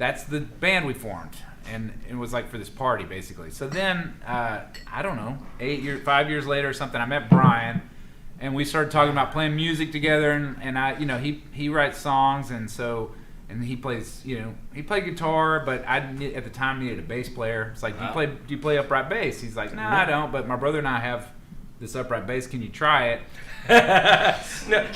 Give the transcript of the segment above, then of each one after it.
that's the band we formed. And it was like for this party, basically. So then, I don't know, 5 years later or something, I met Brian, and we started talking about playing music together. And I, he writes songs, and he plays, he played guitar, but I at the time needed a bass player. It's like, do you play upright bass? He's like, no, I don't, but my brother and I have this upright bass. Can you try it?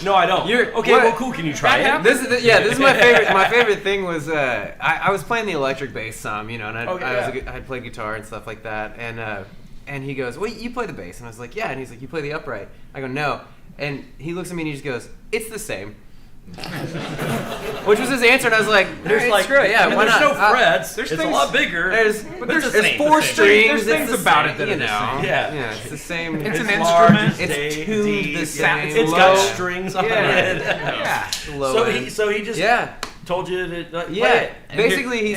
No, I don't. Well, cool. Can you try it? This is my favorite. My favorite thing was I was playing the electric bass some, and I'd play guitar and stuff like that, and he goes, well, you play the bass, and I was like, yeah, and he's like, you play the upright? I go, no, and he looks at me and he just goes, it's the same. Which was his answer, and I was like, screw it, yeah, why not? There's no frets. There's it's things, a lot bigger. There's 4 strings. There's things about it that are the same. Yeah, it's the same. It's an instrument. It's tuned the same. It's got strings on it. Yeah. So he just told you to play it. Basically, he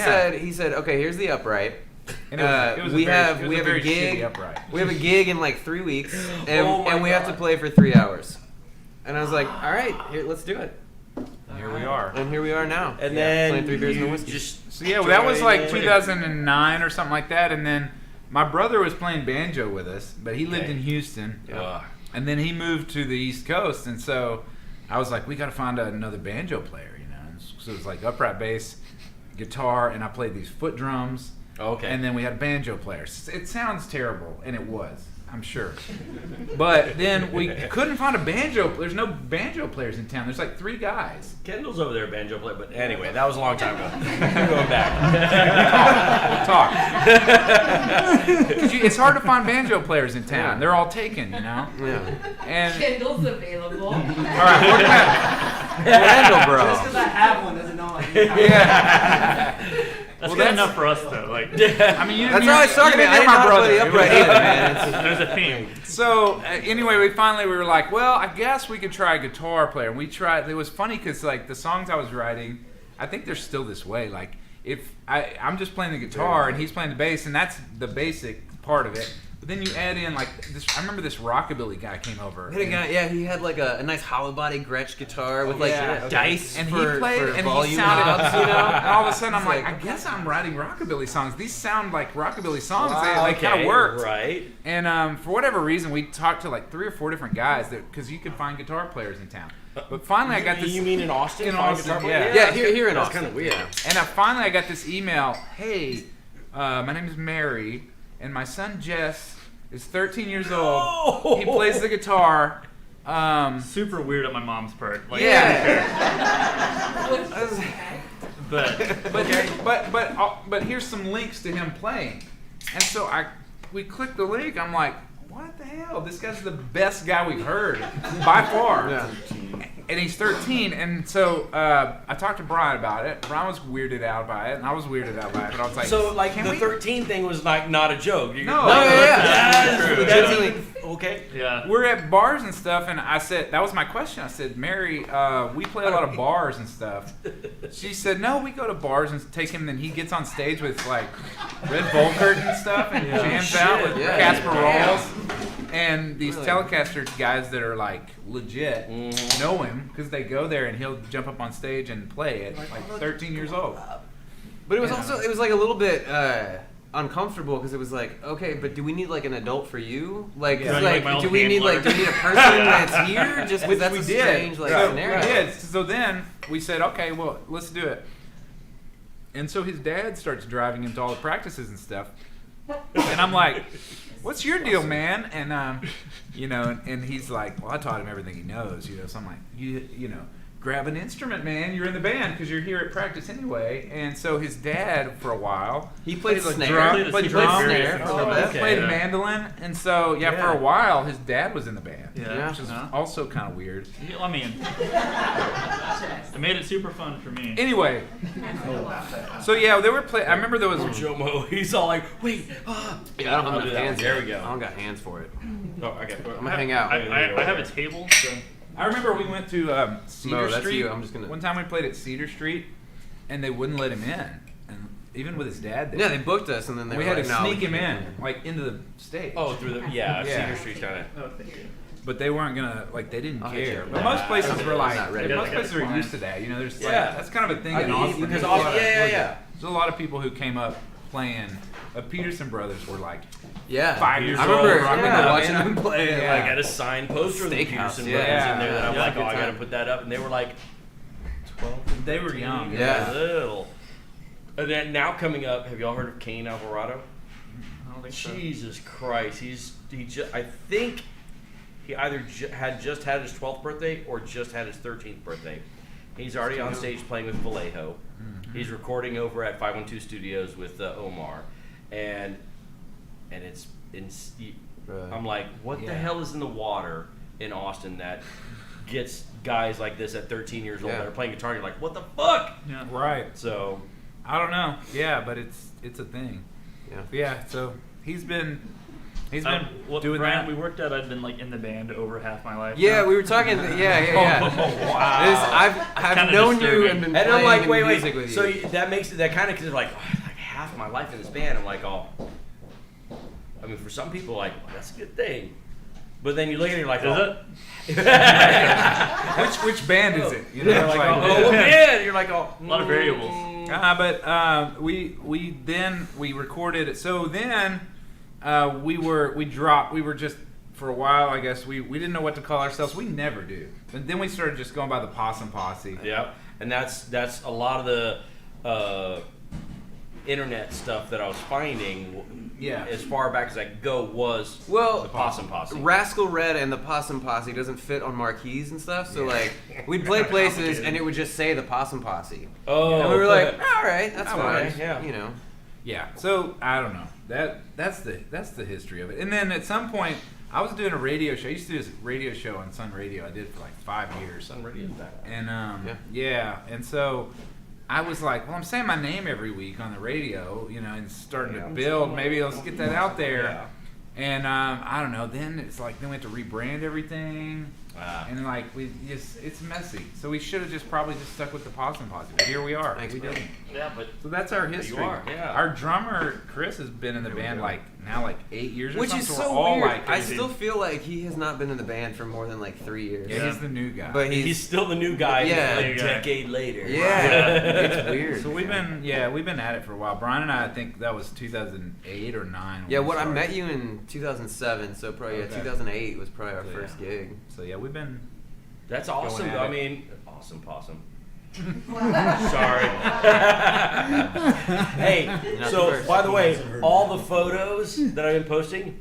said, okay, here's the upright. And we have a gig. We have a gig in like 3 weeks, and we have to play for 3 hours. And I was like, all right, here, let's do it. Here we are. And here we are now. And then playing 3 beers and a whiskey. That was like 2009 or something like that. And then my brother was playing banjo with us, but he lived in Houston. Yeah. And then he moved to the East Coast, and so I was like, we got to find another banjo player, And so it was like upright bass, guitar, and I played these foot drums. Okay. And then we had a banjo player. It sounds terrible, and it was, I'm sure. But then we couldn't find a banjo. There's no banjo players in town. There's like 3 guys. Kendall's over there, a banjo player. But anyway, that was a long time ago. We're going back. We'll talk. It's hard to find banjo players in town. Yeah. They're all taken, Yeah. And Kendall's available. All right, we're gonna. Kendall, bro. Just because I have one doesn't know I Yeah. That's good enough for us, though. I mean, that's how I started. I didn't know how to play the upright either, man. There's a theme. So anyway, we were like, well, I guess we could try a guitar player. And we tried. It was funny because like the songs I was writing, I think they're still this way. Like if I'm just playing the guitar and he's playing the bass, and that's the basic part of it. But then you add in like this. I remember this rockabilly guy came over. He had like a nice hollow body Gretsch guitar with like dice and for he played and volume he sounded knobs, And all of a sudden I'm like, I guess I'm writing rockabilly songs. These sound like rockabilly songs. Wow, they kind of worked. Right. And for whatever reason, we talked to like 3 or 4 different guys because you could find guitar players in town. But finally, I got this. You mean in Austin? In Austin, yeah. Here in Austin. That's kind of weird. And finally, I got this email. Hey, my name is Mary, and my son Jess is 13 years old. He plays the guitar. Super weird on my mom's part. Like, But here's some links to him playing, and so we clicked the link. I'm like, what the hell? This guy's the best guy we've heard by far. Yeah. And he's 13, and so I talked to Brian about it. Brian was weirded out by it, and I was weirded out by it. But I was like, so like the 13 thing was like not a joke. Okay. Yeah. We're at bars and stuff, and I said, that was my question. I said, Mary, we play a lot of bars and stuff. She said, no, we go to bars and take him, and he gets on stage with like Red Volkert and stuff, and jams out with Casper Rolls. And these Telecaster guys that are like legit know him because they go there and he'll jump up on stage and play it like 13 years old. But it was it was like a little bit uncomfortable because it was like, okay, but do we need like an adult for you? Like, do we need a person that's here? Just because that's a strange scenario. We did. So then we said, okay, well, let's do it. And so his dad starts driving him to all the practices and stuff. And I'm like, what's your deal, man? And and he's like, well, I taught him everything he knows, So I'm like, you grab an instrument, man. You're in the band because you're here at practice anyway. And so his dad, for a while, he played like snare, played mandolin, and so for a while, his dad was in the band, which is also kind of weird. I mean, it made it super fun for me. Anyway, so they were I remember there was Jomo. He's all like, wait, I don't have enough hands. There we go. I don't got hands for it. Oh, okay. I'm gonna hang out. I have a table. So. I remember we went to Cedar Street. I'm just gonna. One time we played at Cedar Street, and they wouldn't let him in, and even with his dad there. Yeah, they booked us, and then we had to sneak him in, like into the stage. Oh, through the Cedar Street kind of. Oh, thank you. But they weren't gonna they didn't care. But most places were like, most places are used to that. There's that's kind of a thing in Austin. Because There's a lot of people who came up playing. Peterson brothers were like 5 years I old. remember watching them play. Yeah. I got a signed poster of the Steakhouse, Peterson yeah. brothers in there that I'm Yeah, like, good I got to time. put that up, and they were like 12. They were young. Yeah. Little. And then now coming up, have y'all heard of Kane Alvarado? I don't think so. Jesus Christ, I think he either had just had his 12th birthday or just had his 13th birthday. He's already on stage playing with Vallejo. He's recording over at 512 Studios with Omar, and I'm like, what the hell is in the water in Austin that gets guys like this at 13 years old that are playing guitar? And you're like, what the fuck? Yeah. Right. So I don't know. Yeah, but it's a thing. Yeah. Yeah. So he's been Well, doing Brian, that. we worked out. I've been like in the band over half my life. Yeah, now. we were talking. Yeah. Oh, wow. I've Kinda known you disturbing. and been And playing I'm like, wait. music with So you. that makes it that kind of because like half my life in this band. I'm like, oh, I mean, for some people, like that's a good thing. But then you look at it, you're like, Is it? Which band is it? You You're it's like, like- oh man, you're like, oh, A lot of variables. But we recorded it. So then we were just for a while. I guess we didn't know what to call ourselves. We never do. And then we started just going by the Possum Posse. Yep, and that's a lot of the internet stuff that I was finding. Yeah. As far back as I could go was the Possum Posse. Rascal Red and the Possum Posse doesn't fit on marquees and stuff. So like, we'd play places and it would just say the Possum Posse. Oh, And we were like, all right, that's All fine. right, yeah. You know. Yeah. So I don't know. That's the history of it. And then at some point, I was doing a radio show. I used to do this radio show on Sun Radio. I did it for like 5 years. Sun Radio's back. And and so I was like, well, I'm saying my name every week on the radio, and starting to build. Maybe let's get that out there. Yeah. And I don't know. Then it's like then we have to rebrand everything, and like it's messy. So we should have probably stuck with the Possum Posse. But here we are. Thanks, we bro. did. Yeah, but So that's our history. are, yeah. Our drummer Chris has been in the band like 8 years or Which something. is we're so all weird. like I still feel like he has not been in the band for more than like 3 years. yeah, he's the new guy. But He's still the new guy. Yeah. A decade later. yeah, it's weird. so we've been at it for a while. Brian and I think that was 2008 or 9. when Yeah, we what I started. met you in 2007, so probably Okay. 2008 was probably our So, first yeah. gig. So yeah, we've been. That's awesome. Going at I it. mean, awesome possum. Sorry. Hey, Not so the first. by the way, all the photos that I've been posting,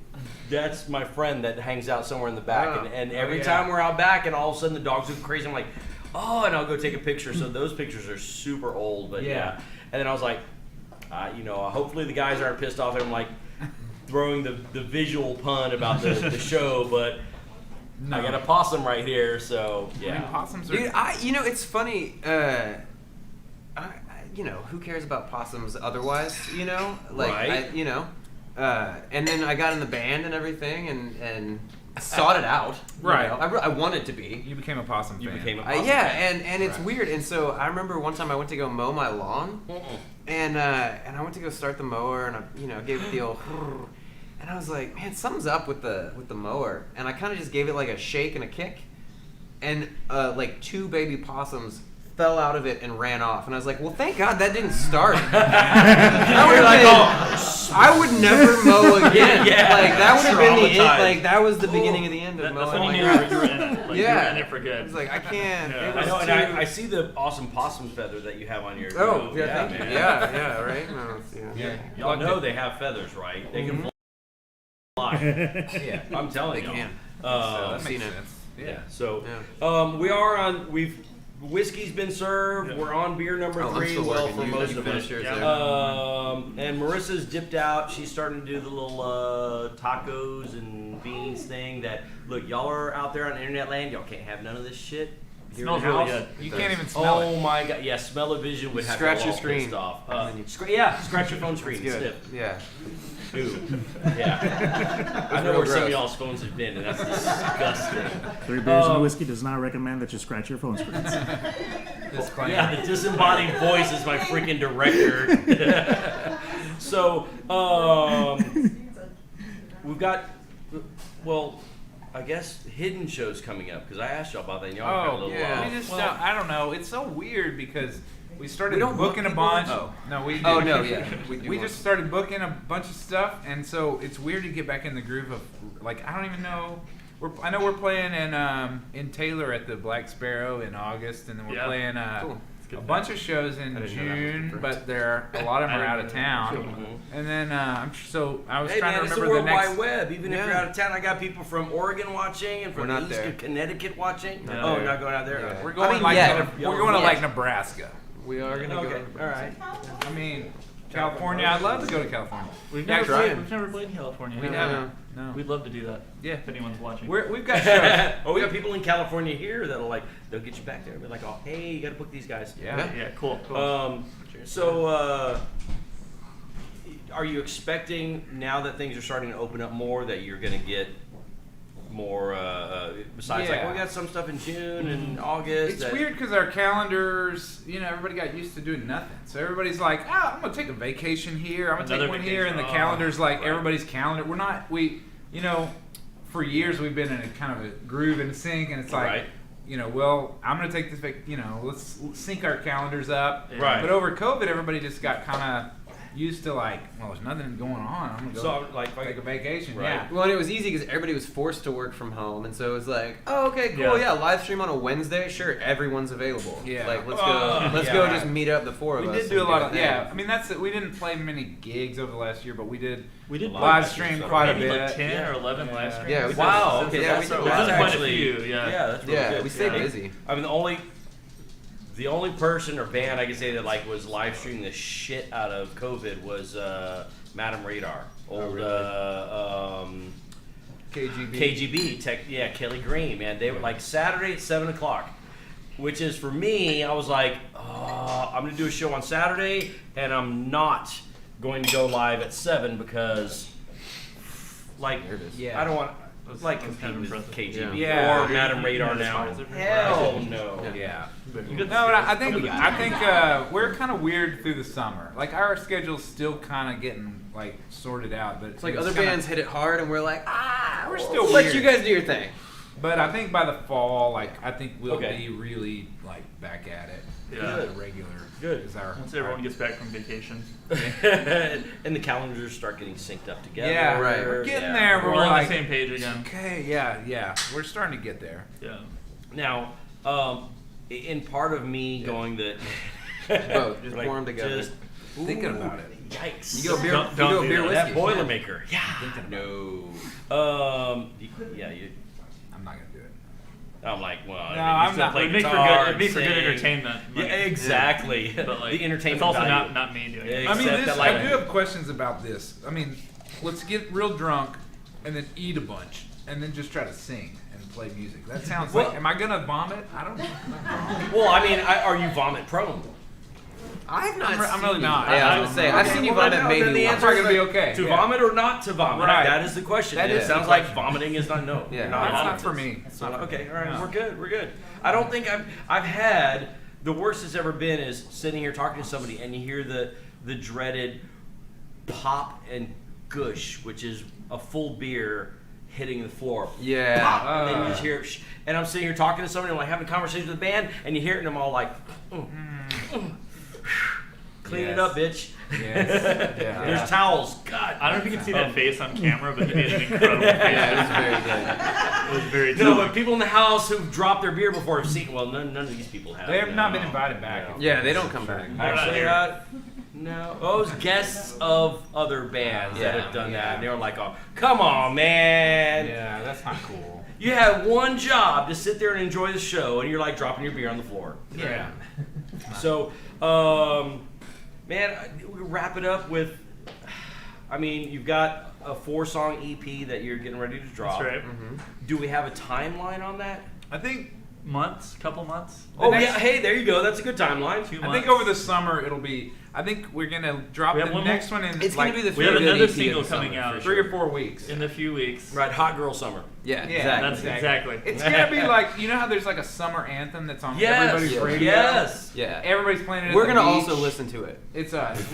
that's my friend that hangs out somewhere in the back. Oh. And every yeah. time we're out back and all of a sudden the dogs go crazy, I'm like, oh, and I'll go take a picture. So those pictures are super old, but yeah. And then I was like, hopefully the guys aren't pissed off. And I'm like throwing the visual pun about the show, but I got a possum right here, so I yeah. mean, possums are. Dude, it's funny. Who cares about possums otherwise? Right. And then I got in the band and everything, and sought it out. Right. I wanted to be. You became a possum You fan. became a possum Yeah, fan. and it's Right. weird. And so I remember one time I went to go mow my lawn, and I went to go start the mower, and I gave it the old. And I was like, man, something's up with the mower, and I kind of just gave it like a shake and a kick, and like 2 baby possums fell out of it and ran off, and I was like, well, thank God that didn't start. I would never mow again. Yeah. Like that would have been the end. Traumatized. Like that was the beginning of the end of that's mowing. when my you knew grass. you were in it. Like, you were in it for I good. was like, I can't. Yeah. It I was know, and too- I see the awesome possum feather that you have on your. Oh, yeah, thank you. man. Yeah, right? No, yeah. Y'all know they have feathers, right? They can fly. Yeah. I'm telling They y'all. can. That I've makes seen it. sense. Yeah. So, Yeah. we are on. Whiskey's been served. Yep. We're on beer number Oh, I'm 3. still Well, working. for You most of finish us. yours Yeah. there. And Marissa's dipped out. She's starting to do the little tacos and beans thing. That look, y'all are out there on internet land. Y'all can't have none of this shit. Here in Smells the really house. good. You can't even smell Oh it. my god! Yeah, smell-o-vision would have Scratch y'all your all screen. pissed off. And then you- Scratch your phone screen. Good. Sniff. Yeah. Ooh. Yeah. I know real where some of gross. y'all's phones have been, and that's disgusting. Three Beers and a Whiskey does not recommend that you scratch your phone screens. Disclaimer. Yeah, the disembodied voice is my freaking director. So, we've got, I guess hidden shows coming up because I asked y'all about that and y'all got a Oh, little yeah. while. We just don't, I don't know. It's so weird because we started We don't book booking a people? bunch. Oh. No, we Oh, did. no, yeah. We just started booking a bunch of stuff, and so it's weird to get back in the groove of like I don't even know. I know we're playing in Taylor at the Black Sparrow in August, and then we're playing Cool. a bunch of shows in I didn't know that was June, confirmed. but a lot of them are out of town. Mhm. And then I was Hey trying man, to it's the remember World the next. Wide Web. Even if Yeah. you're out of town, I got people from Oregon watching and We're from not the east there. of Connecticut watching. No. Oh, you're not going out there. Yeah. We're going I mean, like yeah. we're going to Yeah. like Nebraska. We are gonna Okay, go. all right. I mean, California. I'd love to go to California. We've Yeah, never try played. it. We've never played in California. We Yeah. haven't. No. We'd love to do that. Yeah. If anyone's watching. We've got shows. Oh, we got people in California here that'll they'll get you back there and be like, oh, hey, you got to book these guys. Yeah. Yeah. Cool. So, are you expecting now that things are starting to open up more that you're going to get more? Besides, like Yeah. we got some stuff in June and August. It's that- weird because our calendars, everybody got used to doing nothing. So everybody's like, I'm going to take a vacation here. I'm going to take Another one here. And the vacation. calendar's like right. everybody's calendar. For years we've been in a kind of a groove and sync. And it's like, Right. I'm going to take this, let's sync our calendars up. Yeah. Right. But over COVID, everybody just got kind of used to like, well, there's nothing going on. I'm going to go So, like, take a vacation. Right. Yeah. Well, and it was easy because everybody was forced to work from home, and so it was like, oh, okay, cool, yeah, live stream on a Wednesday, sure, everyone's available. Yeah. Like, let's Yeah. go, just meet up the four of We us. did do a and lot a of, thing. yeah. I mean, we didn't play many gigs over the last year, but we did We did live of stream stuff. quite a maybe bit. like 10 Yeah. or 11 Yeah. live streams. Yeah, we did. Wow. Okay, Okay, yeah, that's, we did. that's We've done quite a actually few, yeah. that's really Yeah, good. we stayed Yeah. busy. I mean, the only person or band I can say that was live streaming the shit out of COVID was Madam Radar, old KGB. KGB tech. Yeah, Kelly Green, man. They were like Saturday at 7:00, which is for me. I was like, I'm gonna do a show on Saturday, and I'm not going to go live at 7 because, like, There it is. Yeah. I don't want That's like kind of compete with impressive. KGB Yeah. or Madam Radar now. Hell no. Yeah. You got No, but I the think we're kind of weird through the summer. Like our schedule's still kind of getting like sorted out, but It's like other bands hit it hard, and we're like, We're still let weird. you guys do your thing. But I think by the fall, like I think we'll Okay. be really like back at it. Yeah. The regular. Good. Is our Once everyone gets back from vacation. And the calendars start getting synced up together. Yeah, right. We're getting Yeah. there. We're We're all on like, the same page again. okay, yeah. We're starting to get there. Yeah. Now, in part of me going the Both, just like, pour 'em together. just- Thinking ooh, about it. Yikes! You go beer, Don't you go do beer that. whiskey. That Boilermaker. Yeah. Thinking about No. Yeah. I'm not gonna do it. I'm like, well, No, I mean, I'm you still not- play It'd be for guitar good. and It'd be for good sing. entertainment. Yeah, Like, exactly. But like, the entertainment. It's also value. not me doing Yeah, it. I mean, Except this, that, like- I do have questions about this. I mean, let's get real drunk and then eat a bunch and then just try to sing and play music. That sounds Well- like, am I gonna vomit? I don't know. Well, I mean, are you vomit prone? I've not. I'm seen really you. not. Yeah, I I was don't gonna say know. I've seen you Well, vomit no, maybe then the once. answer Probably is gonna be like, okay, To yeah. vomit or not to vomit? Right. That is the question. That It is the sounds like question. vomiting is not no. Yeah. You're No, it's not vomiting. for me. It's not for Okay, me. all right, No. we're good. I don't think I've had the worst it's ever been is sitting here talking to somebody and you hear the dreaded pop and gush, which is a full beer hitting the floor. Yeah. Pop, and then you just hear, and I'm sitting here talking to somebody, and like having a conversation with the band, and you hear it, and I'm all like, clean it Yes. up, bitch. Yes. Yeah. There's towels. God. I don't know if you can see that face on camera, but he made an incredible face. Yeah, it was very good. It was very No, telling. but people in the house who've dropped their beer before have seen. Well, none of these people have. They have not no. been invited back. No. Yeah, they don't come back. Actually, here. no. Those guests of other bands that Yeah, have done yeah. that, and they were like, "Oh, come on, man! Yeah, that's not cool. You have one job to sit there and enjoy the show, and you're like dropping your beer on the floor." Yeah. So, man, we wrap it up with. I mean, you've got a 4-song EP that you're getting ready to drop. That's right. Do we have a timeline on that? I think Couple months. Oh next- yeah, hey, there you go. That's a good timeline. 2 I months. think over the summer it'll be. I think we're gonna drop We the have one next one in It's like gonna be the We have feel good another EP of single the coming summer, out. for 3 sure. or 4 weeks. in a few weeks. Right, Hot Girl Summer. Yeah, Yeah, exactly. That's exactly. It's gonna be like, you know how there's like a summer anthem that's on Yes, everybody's radio. yes. Yeah. Everybody's playing it. At We're the gonna beach. also listen to it. It's us. It's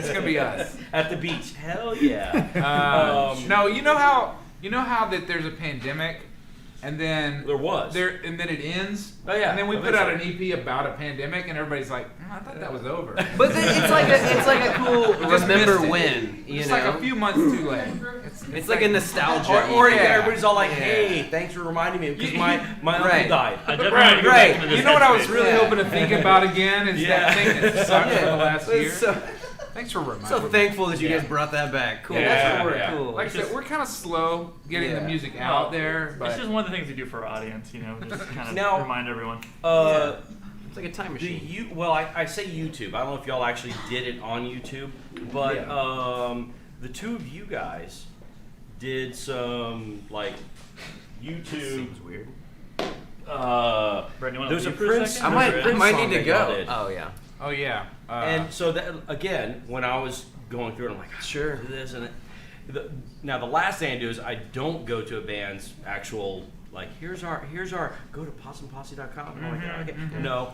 gonna be us. At the beach. Hell yeah. No, you know how that there's a pandemic, And then There was. and then it ends. Oh, yeah. And then we put out an Eventually. EP about a pandemic, and everybody's like, I thought that was over. But then it's like a cool just remember missed it. when, you It's know? like a few months too late. It's like a nostalgia. Or Yeah. everybody's all like, Yeah. "Hey, thanks for reminding me because my uncle Right. died." I definitely want to go Right. back into this You know what I was headspace. really Yeah. hoping to think about again is Yeah. that thing that sucked for the last year. So, Thanks for reminding so me. thankful that you Yeah. guys brought that back. Cool. Yeah, That's what we're yeah. cool. Like I said, we're kind of slow getting the Yeah. music out there, but It's just one of the things we do for our audience, you know, just kind of Now- remind everyone. It's like a time Do machine. you? Well, I say YouTube. I don't know if y'all actually did it on YouTube, but the two of you guys did some like YouTube. Seems weird. Brett, you want There's to a leave for a Prince- second? I There's might, a might song need to that y'all go. did. Oh yeah. oh yeah. And so that again, when I was going through it, I'm like, Sure. do this and it. Now the last thing I do is I don't go to a band's actual like here's our go to possumposse.com. I'm like, okay. No,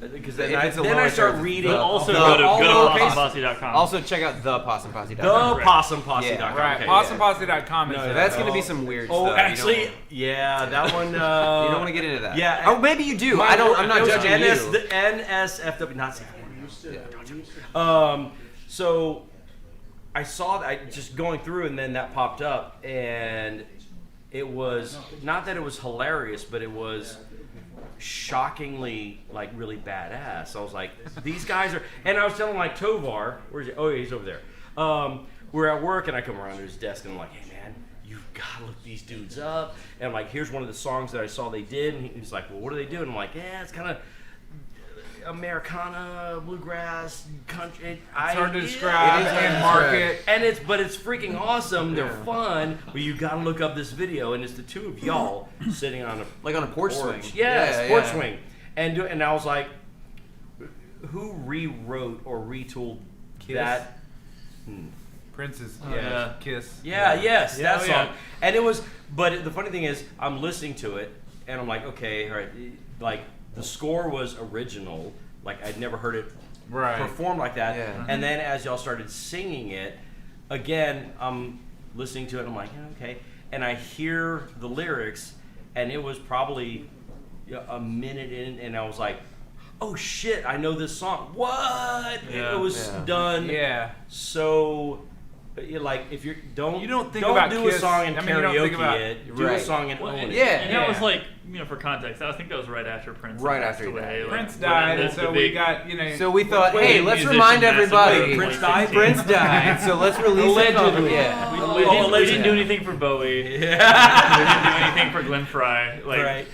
because then If I it's a then I lower start term, reading. But also The- go to all lowercase- possumposse.com. Also check out thepossumposse.com. the Right. possumposse.com. Yeah. right. Okay. Possumposse.com is No, a- That's gonna be Oh. some weird Oh, stuff. actually, yeah, that one. you don't want to get into that. Yeah. Oh, maybe you do. I don't. I'm not it was judging you. The NSFW, not saying. So I saw that just going through, and then that popped up, and it was not that it was hilarious, but it was shockingly like really badass. I was like, these guys are, and I was telling like Tovar, where's he? Oh, yeah, he's over there. We're at work, and I come around to his desk, and I'm like, hey man, you've got to look these dudes up. And I'm like, here's one of the songs that I saw they did, and he's like, well, what do they do? And I'm like, yeah, it's kind of Americana, bluegrass, country. It's hard to describe It is hard to and describe. market. And it's freaking awesome. They're fun, but you gotta look up this video, and it's the two of y'all sitting on a Like on a porch swing. Yeah, porch swing, and I was like, who rewrote or retooled that? Prince's yeah. Kiss. Yes, Yeah, that oh, song. yeah. And it was, but the funny thing is, I'm listening to it, and I'm like, okay, all right, like the score was original, like I'd never heard it Right. performed like that. Yeah. And then as y'all started singing it, again, I'm listening to it, and I'm like, yeah, okay, and I hear the lyrics, and it was probably a minute in, and I was like, oh shit, I know this song. What? Yeah. It was Yeah. done. Yeah. So, like, if you don't think about do Kiss. a song and I mean, you don't think karaoke about- it. Do a Right. song and Well, own and, it. Yeah. and that was Yeah. like, you know, for context, I think that was right after Prince Right passed after he away. died. Like, Prince when died, the- and the so we big- got, you know. So we thought, Wait, hey, let's musician remind massive everybody. wave, Prince like, died? 16. Prince died, so let's release Allegedly. it. Yeah. We, Oh, we didn't allegedly. do anything for Bowie. We Yeah. didn't do anything for Glenn Fry. Like, Right.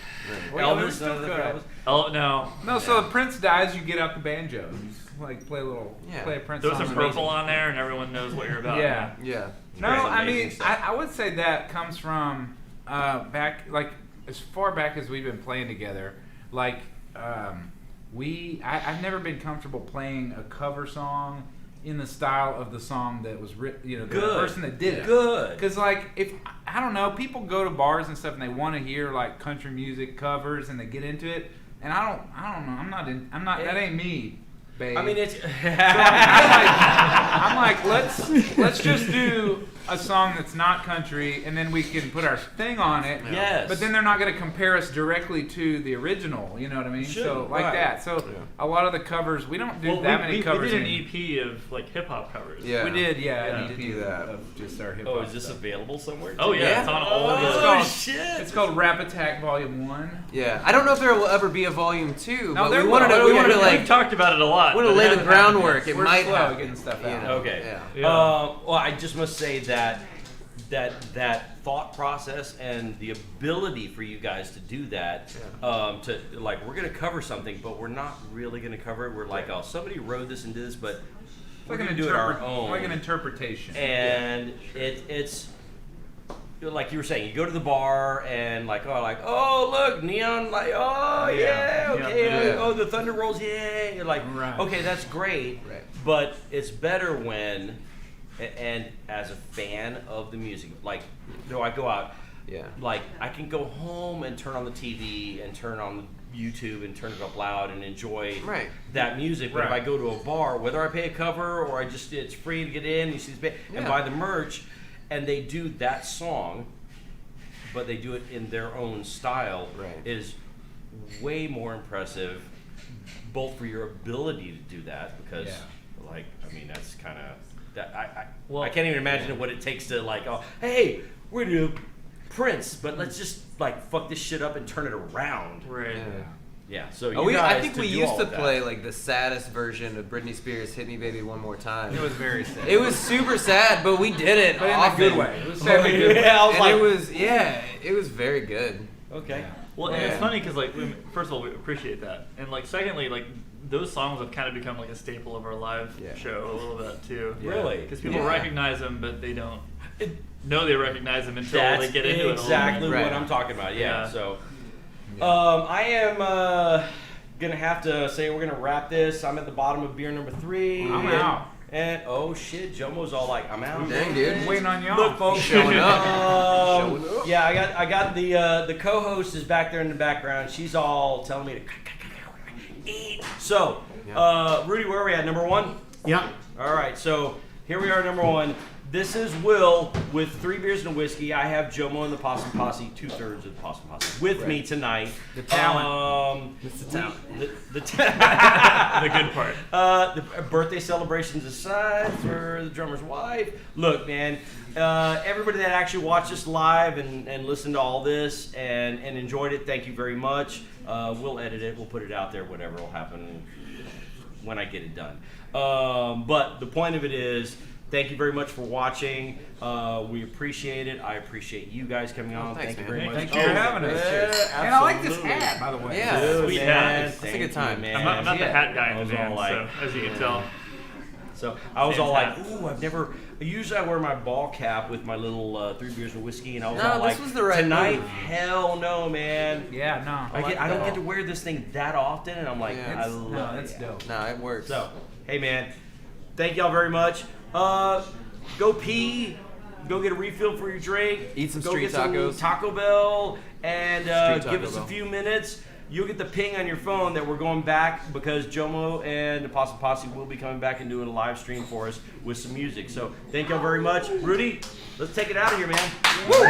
Well, we Elvis, still none of the could. Elvis. oh no. No, so the Prince dies, you get out the banjo. You just, like play a little, Yeah. play a Prince Throw song. some purple on there, and everyone knows what you're about. Yeah. Yeah. No, That's I amazing mean, stuff. I would say that comes from back, like as far back as we've been playing together. Like, I've never been comfortable playing a cover song in the style of the song that was written. You know, the Good. person that did it. Good. Because like, if I don't know, people go to bars and stuff and they want to hear like country music covers and they get into it, and I don't know. I'm not. That ain't me, babe. I mean, it's. I'm like, let's just do a song that's not country, and then we can put our thing on it. Yes. But then they're not going to compare us directly to the original. You know what I mean? So Shouldn't, like right. that. So a lot of the covers, we don't do Well, that many covers. we did an in- EP of like hip hop covers. Yeah. We did, yeah, Yeah. an EP Do that. of just our hip hop. Oh, is this stuff. available somewhere? Oh yeah, Yeah. it's on all It's the. called- shit! It's called Rap Attack Volume 1. Yeah. I don't know if there will ever be a volume 2, No, but there we wanted will. to. We Oh, wanted to yeah. We've like. talked about it a lot. Want to but lay it the hasn't happened groundwork. It We're might slow happen. getting stuff You out. know, Okay. Yeah. Yeah. Well, I just must say that thought process and the ability for you guys to do that, to like, we're gonna cover something, but we're not really gonna cover it. We're like, oh, somebody wrote this and did this, but we're Like gonna do it our interpret- own. like an interpretation. And it's like you were saying, you go to the bar and like look, neon light, oh yeah, Yeah. okay, Yeah. oh the thunder rolls, yeah. You're like, Right. okay, that's great, Right. but it's better when, and as a fan of the music, like, I go out, Yeah. like I can go home and turn on the TV and turn on YouTube and turn it up loud and enjoy Right. that music. But if I Right. go to a bar, whether I pay a cover or it's free to get in, you see and Yeah. buy the merch, and they do that song, but they do it in their own style, Right. is way more impressive, both for your ability to do that, because, like, I mean, that's kind of, I can't even imagine what it takes to, like, oh, hey, we're going to do Prince, but let's just, like, fuck this shit up and turn it around. Right. Yeah, so Oh, you I guys think we do used all to of that. play like the saddest version of Britney Spears' "Hit Me Baby One More Time." It was very sad. It was super sad, but we did it But in a often. good way. It was sad in a good way. Yeah, I was And like, it was very good. okay. Well, and Yeah. it's funny because, like, first of all, we appreciate that, and like, secondly, like, those songs have kind of become like a staple of our live show a little bit too. Really? Because people Yeah. recognize them, but they don't know they recognize them until That's they get into it. exactly A little what Right. I'm talking about. Yeah. Yeah. So, I am gonna have to say we're gonna wrap this. I'm at the bottom of beer number 3. I'm out. And oh shit, Jomo's all like, I'm out. Dang, dude. Waiting on y'all. Look, folks, Showing up. Showing up. Yeah, I got the co-host is back there in the background. She's all telling me to eat. So, Rudy, where are we at? Number 1. Yeah. All right, so here we are, number 1. This is Will with 3 beers and a whiskey. I have Jomo and the Possum Posse, 2/3 of the Possum Posse, with me tonight. The talent. It's the talent. The The good part. the birthday celebrations aside for the drummer's wife. Look, man, everybody that actually watched us live and listened to all this and enjoyed it, thank you very much. We'll edit it. We'll put it out there. Whatever will happen when I get it done. But the point of it is, thank you very much for watching. We appreciate it. I appreciate you guys coming on. thanks, Thank you man. very much. Thank you for having us. Yeah, And I like this absolutely. hat, by the way. Yeah. Dude, Sweet man, hat. That's a thank good time. you, man. I'm not the hat guy I in was the all band, like, so as you can tell. So I was Same all like, hat. ooh, I've never. Usually I wear my ball cap with my little 3 beers and whiskey, and I was No, all this like, was the right tonight, move. hell no, man. Yeah, no. I don't get to wear this thing that often, and I'm like, Yeah. I love No, it. that's dope. No, it works. So, hey man, thank y'all very much. Go pee. Go get a refill for your drink. Eat some Go street get some tacos. Taco Bell, and Street give Taco us a Bell. few minutes. You'll get the ping on your phone that we're going back because Jomo and the Possum Posse will be coming back and doing a live stream for us with some music. So thank y'all very much. Rudy, let's take it out of here, man. Woo!